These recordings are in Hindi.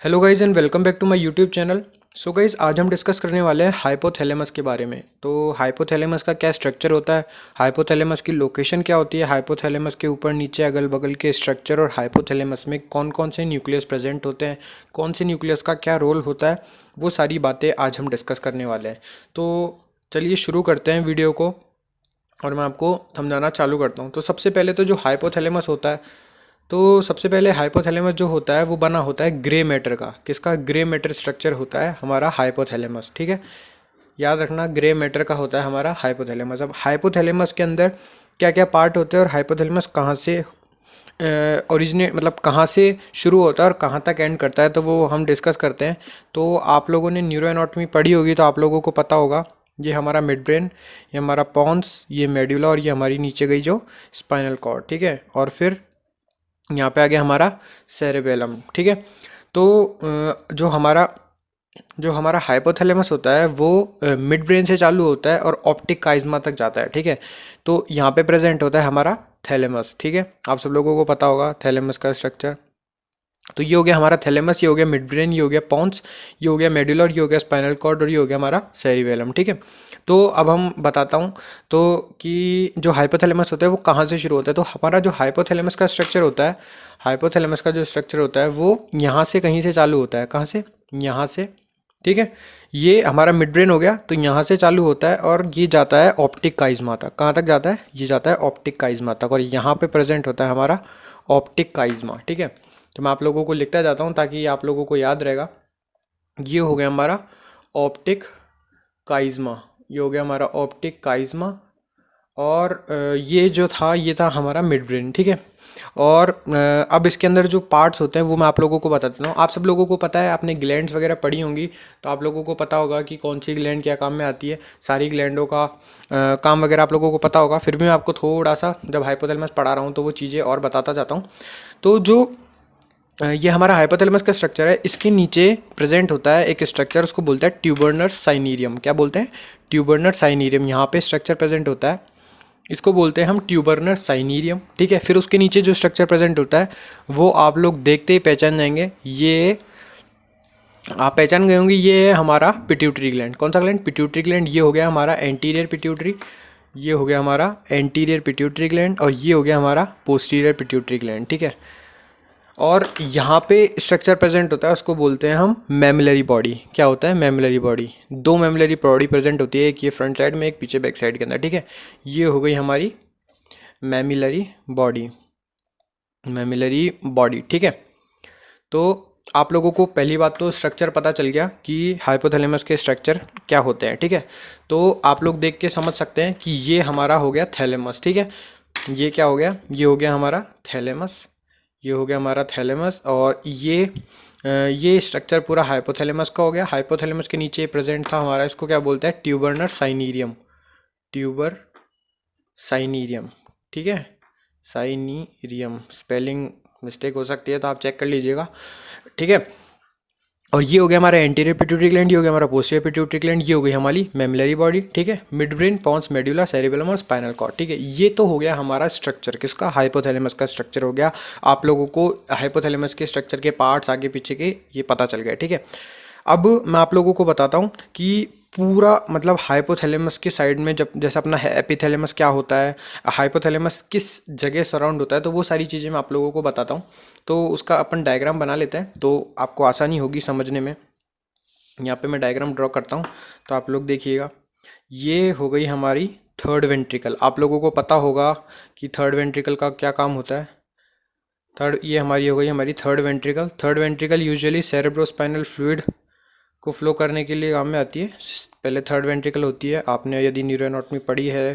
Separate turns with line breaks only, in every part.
Hello guys and welcome back to my YouTube channel. So guys आज हम डिस्कस करने वाले हैं हाइपोथैलेमस के बारे में। तो हाइपोथैलेमस का क्या स्ट्रक्चर होता है, हाइपोथैलेमस की लोकेशन क्या होती है, हाइपोथैलेमस के ऊपर नीचे अगल बगल के स्ट्रक्चर और हाइपोथैलेमस में कौन कौन से न्यूक्लियस प्रेजेंट होते हैं, कौन से न्यूक्लियस का क्या रोल होता है, वो सारी बातें आज हम डिस्कस करने वाले हैं। तो चलिए शुरू करते हैं वीडियो को और मैं आपको समझाना चालू करता हूँ। तो सबसे पहले तो जो हाइपोथैलेमस होता है, तो सबसे पहले हाइपोथैलेमस जो होता है वो बना होता है ग्रे मैटर का। किसका? ग्रे मैटर स्ट्रक्चर होता है हमारा हाइपोथैलेमस। ठीक है, याद रखना ग्रे मैटर का होता है हमारा हाइपोथैलेमस। अब हाइपोथैलेमस के अंदर क्या क्या पार्ट होते हैं और हाइपोथैलेमस कहाँ से ओरिजिनेट मतलब कहाँ से शुरू होता है और कहाँ तक एंड करता है, तो वो हम डिस्कस करते हैं। तो आप लोगों ने न्यूरो एनाटॉमी पढ़ी होगी तो आप लोगों को पता होगा, ये हमारा मिड ब्रेन, ये हमारा पॉन्स, ये मेड्यूला और ये हमारी नीचे गई जो स्पाइनल कॉर्ड। ठीक है, और फिर यहाँ पे आ गया हमारा सेरेबेलम। ठीक है, तो जो हमारा हाइपोथैलेमस होता है वो मिड ब्रेन से चालू होता है और ऑप्टिक काइज्मा तक जाता है। ठीक है, तो यहाँ पे प्रेजेंट होता है हमारा थैलेमस। ठीक है, आप सब लोगों को पता होगा थैलेमस का स्ट्रक्चर। तो ये हो गया हमारा थैलेमस, ये हो गया मिड ब्रेन, ये हो गया पॉन्स, ये हो गया मेडुलर, ये हो गया स्पाइनल कॉर्ड और ये हो गया हमारा सेरिबेलम। ठीक है, तो अब हम बताता हूँ तो कि जो हाइपोथैलेमस होता है वो कहाँ से शुरू होता है। तो हमारा जो हाइपोथैलेमस का स्ट्रक्चर होता है, हाइपोथैलेमस का जो स्ट्रक्चर होता है वो यहाँ से कहीं से चालू होता है। कहाँ से? यहाँ से। ठीक है, ये हमारा मिड ब्रेन हो गया, तो यहाँ से चालू होता है और ये जाता है ऑप्टिक काइज्मा तक। कहाँ तक जाता है? ये जाता है ऑप्टिक काइज्मा तक और यहाँ पे प्रेजेंट होता है हमारा ऑप्टिक काइज्मा। ठीक है, तो मैं आप लोगों को लिखता जाता हूँ ताकि आप लोगों को याद रहेगा। ये हो गया हमारा ऑप्टिक काइज्मा, ये हो गया हमारा ऑप्टिक काइज्मा। और ये जो था ये था हमारा मिड ब्रेन। ठीक है, और अब इसके अंदर जो पार्ट्स होते हैं वो मैं आप लोगों को बता देता हूँ। आप सब लोगों को पता है, आपने ग्लैंड्स वगैरह पढ़ी होंगी तो आप लोगों को पता होगा कि कौन सी ग्लैंड क्या काम में आती है। सारी ग्लैंडों का काम वगैरह आप लोगों को पता होगा, फिर भी मैं आपको थोड़ा सा जब हाइपोथैलेमस पढ़ा रहा हूँ तो वो चीज़ें और बताता जाता हूँ। तो जो ये हमारा हाइपोथैलेमस का स्ट्रक्चर है, इसके नीचे प्रेजेंट होता है एक स्ट्रक्चर, उसको बोलते हैं ट्यूबरनर साइनीरियम। क्या बोलते हैं? ट्यूबरनर साइनीरियम। यहाँ पे स्ट्रक्चर प्रेजेंट होता है, इसको बोलते हैं हम ट्यूबरनर साइनीरियम। ठीक है, फिर उसके नीचे जो स्ट्रक्चर प्रेजेंट होता है वो आप लोग देखते ही पहचान जाएंगे। ये आप पहचान गए होंगे, ये है हमारा पिट्यूटरी ग्लैंड। कौन सा ग्लैंड? Pituitary gland. ये हो गया हमारा एंटीरियर पिट्यूटरी, ये हो गया हमारा एंटीरियर पिट्यूटरी ग्लैंड और ये हो गया हमारा पोस्टीरियर पिट्यूटरी ग्लैंड। ठीक है, और यहाँ पे स्ट्रक्चर प्रेजेंट होता है, उसको बोलते हैं हम मैमिलरी बॉडी। क्या होता है? Mammillary body. दो मैमिलरी बॉडी प्रेजेंट होती है, एक ये फ्रंट साइड में, एक पीछे बैक साइड के अंदर। ठीक है, ये हो गई हमारी मैमिलरी बॉडी, मैमिलरी बॉडी। ठीक है, तो आप लोगों को पहली बात तो स्ट्रक्चर पता चल गया कि हाइपोथैलेमस के स्ट्रक्चर क्या होते हैं। ठीक है, तो आप लोग देख के समझ सकते हैं कि ये हमारा हो गया थैलेमस। ठीक है, ये क्या हो गया? ये हो गया हमारा थैलेमस, ये हो गया हमारा थैलेमस। और ये स्ट्रक्चर पूरा हाइपोथैलेमस का हो गया। हाइपोथैलेमस के नीचे प्रेजेंट था हमारा, इसको क्या बोलते हैं? ट्यूबरनर साइनीरियम, ट्यूबर साइनीरियम। ठीक है, साइनीरियम, स्पेलिंग मिस्टेक हो सकती है तो आप चेक कर लीजिएगा। ठीक है, और ये हो गया हमारा एंटीरियर पिट्यूटरी ग्लैंड, ये हो गया हमारा पोस्टीरियर पिट्यूटरी ग्लैंड, ये हो गई हमारी मेमलरी बॉडी। ठीक है, mid brain, pons, medulla, cerebellum और स्पाइनल कॉर्ड। ठीक है, ये तो हो गया हमारा स्ट्रक्चर। किसका? हाइपोथैलेमस का स्ट्रक्चर हो गया। आप लोगों को हाइपोथैलेमस के स्ट्रक्चर के पार्ट्स आगे पीछे के ये पता चल गया। ठीक है, अब मैं आप लोगों को बताता हूँ कि पूरा मतलब हाइपोथैलेमस के साइड में जब जैसे अपना एपिथैलेमस क्या होता है, हाइपोथैलेमस किस जगह सराउंड होता है, तो वो सारी चीज़ें मैं आप लोगों को बताता हूँ। तो उसका अपन डायग्राम बना लेते हैं तो आपको आसानी होगी समझने में। यहाँ पे मैं डायग्राम ड्रॉ करता हूँ तो आप लोग देखिएगा। ये हो गई हमारी थर्ड वेंट्रिकल। आप लोगों को पता होगा कि थर्ड वेंट्रिकल का क्या काम होता है। ये हमारी हो गई हमारी third ventricle. Third ventricle usually cerebrospinal fluid को फ्लो करने के लिए काम में आती है। पहले थर्ड वेंट्रिकल होती है। आपने यदि न्यूरो एनाटॉमी पढ़ी है,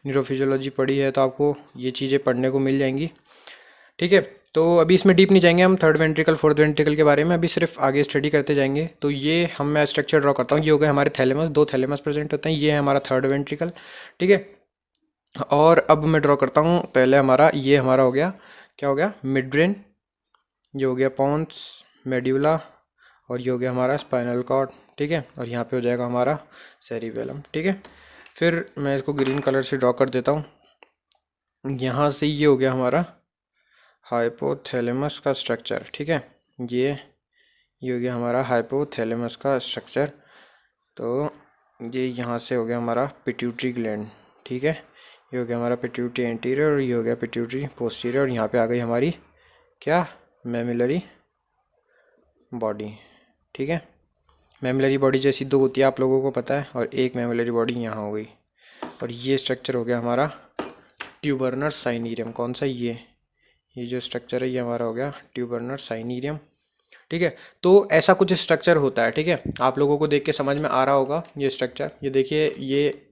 न्यूरोफिजियोलॉजी पढ़ी है तो आपको ये चीज़ें पढ़ने को मिल जाएंगी। ठीक है, तो अभी इसमें डीप नहीं जाएंगे हम थर्ड वेंट्रिकल फोर्थ वेंट्रिकल के बारे में, अभी सिर्फ आगे स्टडी करते जाएंगे। तो ये मैं स्ट्रक्चर ड्रॉ करता हूँ। ये हो गए हमारे थैलेमस, दो थैलेमस प्रेजेंट होते हैं, ये है हमारा थर्ड वेंट्रिकल। ठीक है, और अब मैं ड्रॉ करता हूँ पहले हमारा, ये हमारा हो गया, क्या हो गया? मिड ब्रेन, ये हो गया पॉन्स, मेड्यूला और ये हो गया हमारा स्पाइनल कॉर्ड। ठीक है, और यहाँ पे हो जाएगा हमारा सेरिबेलम। ठीक है, फिर मैं इसको ग्रीन कलर से ड्रॉ कर देता हूँ। यहाँ से ये हो गया हमारा हाइपोथैलेमस का स्ट्रक्चर। ठीक है, ये ये हो गया हमारा हाइपोथैलेमस का स्ट्रक्चर। तो ये यहाँ से हो गया हमारा पिट्यूटरी ग्लैंड, ठीक है। ये हो गया हमारा पिट्यूटरी एंटीरियर और ये हो गया पिट्यूटरी पोस्टीरियर और यहाँ पे आ गई हमारी क्या, मेमिलरी बॉडी, ठीक है। मेमिलरी बॉडी जैसी दो होती है आप लोगों को पता है, और एक मेमिलरी बॉडी यहाँ हो गई। और ये स्ट्रक्चर हो गया हमारा ट्यूबरनर साइनीरियम। कौन सा, ये जो स्ट्रक्चर है ये हमारा हो गया ट्यूबरनर साइनीरियम, ठीक है। तो ऐसा कुछ स्ट्रक्चर होता है, ठीक है। आप लोगों को देख के समझ में आ रहा होगा ये स्ट्रक्चर। ये देखिए ये,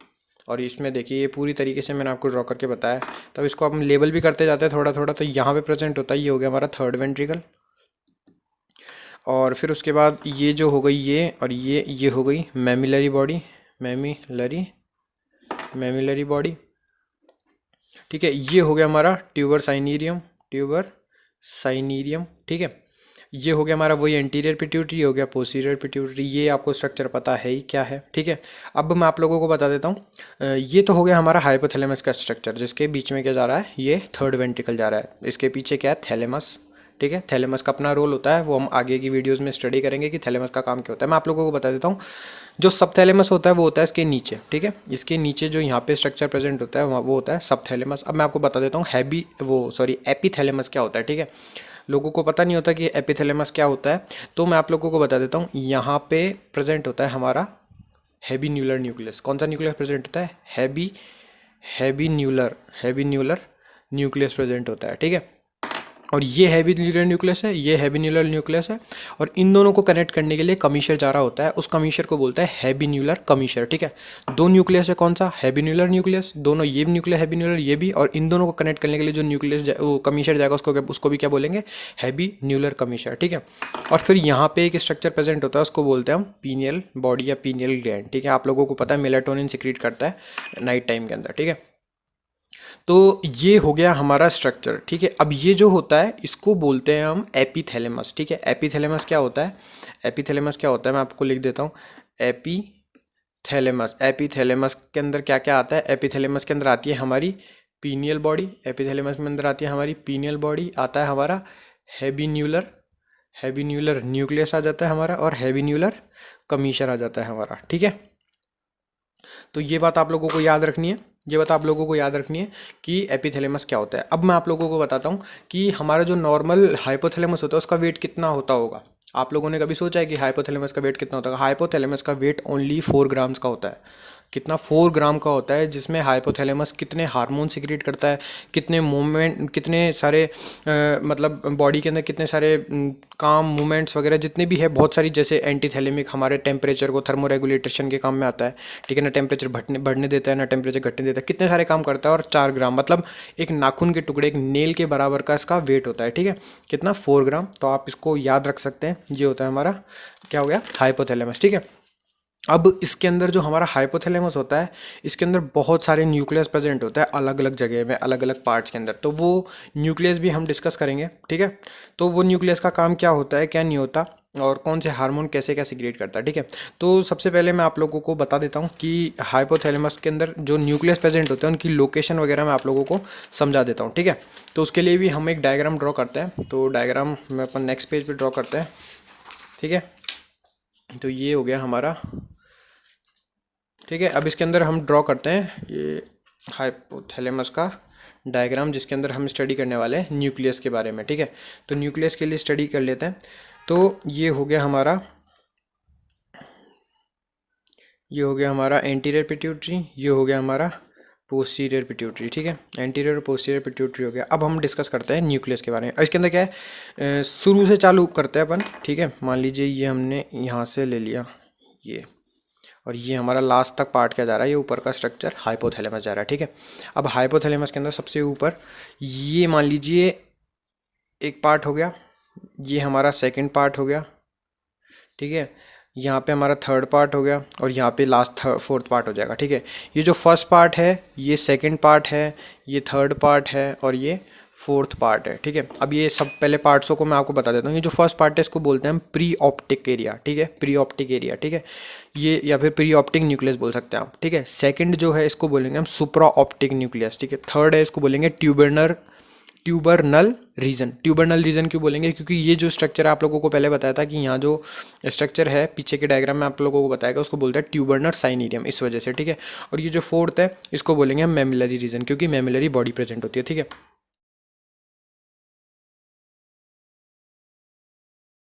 और इसमें देखिए ये पूरी तरीके से मैंने आपको ड्रॉ करके बताया। तब इसको हम लेबल भी करते जाते हैं थोड़ा थोड़ा। तो यहाँ पे प्रेजेंट होता है, ये हो गया हमारा थर्ड वेंट्रिकल। और फिर उसके बाद ये जो हो गई ये, और ये हो गई मेमिलरी बॉडी, मेमिलरी बॉडी, ठीक है। ये हो गया हमारा ट्यूबर साइनीरियम, ठीक है। ये हो गया हमारा वही एंटीरियर पिट्यूटरी, हो गया पोस्टीरियर पिट्यूटरी। ये आपको स्ट्रक्चर पता है ही क्या है, ठीक है। अब मैं आप लोगों को बता देता हूँ। ये तो हो गया हमारा हाइपोथैलेमस का स्ट्रक्चर, जिसके बीच में क्या जा रहा है, ये थर्ड वेंट्रिकल जा रहा है। इसके पीछे क्या है, थैलेमस, ठीक है। थैलेमस का अपना रोल होता है, वो हम आगे की वीडियोज़ में स्टडी करेंगे कि थैलेमस का काम क्या होता है। मैं आप लोगों को बता देता हूँ। जो सब थैलेमस होता है वो होता है इसके नीचे, ठीक है। इसके नीचे जो यहाँ पे स्ट्रक्चर प्रेजेंट होता है वो होता है सब थैलेमस। अब मैं आपको बता देता हूँ एपीथैलेमस क्या होता है, ठीक है। लोगों को पता नहीं होता कि एपीथैलेमस क्या होता है, तो मैं आप लोगों को बता देता हूँ। यहाँ पे प्रेजेंट होता है हमारा हैबीन्यूलर न्यूक्लियस। कौन सा न्यूक्लियस प्रेजेंट होता है, हैबीन्यूलर न्यूक्लियस प्रेजेंट होता है, ठीक है। और ये हैबीन्यूलर न्यूक्लियस है, ये हैबीन्यूलर न्यूक्लियस है, और इन दोनों को कनेक्ट करने के लिए कमीशर जा रहा होता है। उस कमीशर को बोलता है हैबीन्यूलर कमीशर, ठीक है। दो न्यूक्लियस है, कौन सा, हैबीन्यूलर न्यूक्लियस, दोनों ये भी न्यूक्लियस हैबीन्यूलर, ये भी, और इन दोनों को कनेक्ट करने के लिए जो न्यूक्लियस वो कमीशर जाएगा उसको भी क्या बोलेंगे, हैबीन्यूलर कमीशर, ठीक है। और फिर यहाँ पे एक स्ट्रक्चर प्रेजेंट होता है, उसको बोलते हैं हम पीनियल बॉडी या पीनियल ग्लैंड, ठीक है। आप लोगों को पता है मेलाटोनिन सिक्रीट करता है नाइट टाइम के अंदर, ठीक है। तो ये हो गया हमारा स्ट्रक्चर, ठीक है। अब ये जो होता है इसको बोलते हैं हम एपीथैलेमस, ठीक है। एपीथैलेमस क्या होता है, एपीथैलेमस क्या होता है, मैं आपको लिख देता हूँ। एपीथैलेमस के अंदर क्या क्या आता है, एपीथैलेमस के अंदर आती है हमारी पीनियल बॉडी, एपीथैलेमस के अंदर आती है हमारी पीनियल बॉडी, आता है हमारा हैबीन्यूलर न्यूक्लियस आ जाता है हमारा, और हैबीन्यूलर कमीशर आ जाता है हमारा, ठीक है। तो ये बात आप लोगों को याद रखनी है, कि एपीथैलेमस क्या होता है। अब मैं आप लोगों को बताता हूँ कि हमारा जो नॉर्मल हाइपोथैलेमस होता है उसका वेट कितना होता होगा। आप लोगों ने कभी सोचा है कि हाइपोथैलेमस का वेट कितना होता है? हाइपोथैलेमस का वेट ओनली 4 ग्राम्स का होता है। कितना, 4 ग्राम का होता है, जिसमें हाइपोथैलेमस कितने हार्मोन सिक्रीट करता है, कितने मूवमेंट, कितने सारे मतलब बॉडी के अंदर कितने सारे काम मूवमेंट्स वगैरह जितने भी है, बहुत सारी, जैसे एंटीथैलेमिक हमारे टेम्परेचर को थर्मोरेगुलेशन के काम में आता है, ठीक है ना। टेम्परेचर बढ़ने देता है ना, टेम्परेचर घटने देता है, कितने सारे काम करता है। और 4 ग्राम मतलब एक नाखून के टुकड़े, एक नेल के बराबर का इसका वेट होता है, ठीक है। कितना, 4 ग्राम। तो आप इसको याद रख सकते हैं। ये होता है हमारा क्या हो गया, हाइपोथैलेमस, ठीक है। अब इसके अंदर जो हमारा हाइपोथैलेमस होता है, इसके अंदर बहुत सारे न्यूक्लियस प्रेजेंट होता है, अलग अलग जगह में, अलग अलग पार्ट्स के अंदर। तो वो न्यूक्लियस भी हम डिस्कस करेंगे, ठीक है। तो वो न्यूक्लियस का काम क्या होता है, क्या नहीं होता, और कौन से हार्मोन कैसे क्या सिक्रीट करता है, ठीक है। तो सबसे पहले मैं आप लोगों को बता देता हूँ कि हाइपोथैलेमस के अंदर जो न्यूक्लियस प्रेजेंट होते हैं उनकी लोकेशन वगैरह मैं आप लोगों को समझा देता हूँ, ठीक है। तो उसके लिए भी हम एक डायग्राम ड्रॉ करते हैं। तो डायग्राम मैं अपन नेक्स्ट पेज पर ड्रॉ करते हैं, ठीक है। तो ये हो गया हमारा, ठीक है। अब इसके अंदर हम ड्रॉ करते हैं ये हाइपोथैलेमस का डायग्राम, जिसके अंदर हम स्टडी करने वाले हैं न्यूक्लियस के बारे में, ठीक है। तो न्यूक्लियस के लिए स्टडी कर लेते हैं। तो ये हो गया हमारा एंटीरियर पिट्यूटरी, ये हो गया हमारा पोस्टीरियर पिट्यूटरी, ठीक है। एंटीरियर और पोस्टीरियर पिट्यूटरी हो गया। अब हम डिस्कस करते हैं न्यूक्लियस के बारे में। इसके अंदर क्या है, शुरू से चालू करते हैं अपन, ठीक है। मान लीजिए ये हमने यहाँ से ले लिया ये, और ये हमारा लास्ट तक पार्ट क्या जा रहा है, ये ऊपर का स्ट्रक्चर हाइपोथैलेमस जा रहा है, ठीक है। अब हाइपोथैलेमस के अंदर सबसे ऊपर ये मान लीजिए एक पार्ट हो गया, ये हमारा सेकंड पार्ट हो गया, ठीक है। यहाँ पे हमारा थर्ड पार्ट हो गया, और यहाँ पे लास्ट फोर्थ पार्ट हो जाएगा, ठीक है। ये जो फर्स्ट पार्ट है, ये सेकंड पार्ट है, ये थर्ड पार्ट है, और ये फोर्थ पार्ट है, ठीक है। अब ये सब पहले पार्ट्सों को मैं आपको बता देता हूँ। ये जो फर्स्ट पार्ट है इसको बोलते हैं हम प्री ऑप्टिक एरिया, ठीक है, प्री ऑप्टिक एरिया, ठीक है। ये या फिर प्री ऑप्टिक न्यूक्लियस बोल सकते हैं आप, ठीक है। सेकंड जो है इसको बोलेंगे हम सुप्रा ऑप्टिक न्यूक्लियस, ठीक है। थर्ड है इसको बोलेंगे ट्यूबरनल रीजन। ट्यूबरनल रीजन क्यों बोलेंगे, क्योंकि ये जो स्ट्रक्चर आप लोगों को पहले बताया था कि यहाँ जो स्ट्रक्चर है पीछे के डायग्राम में आप लोगों को बताएगा, उसको बोलते हैं ट्यूबरनल साइनीरियम, इस वजह से, ठीक है। और ये जो फोर्थ है इसको बोलेंगे हम मेमिलरी रीजन, क्योंकि मेमिलरी बॉडी प्रेजेंट होती है, ठीक है।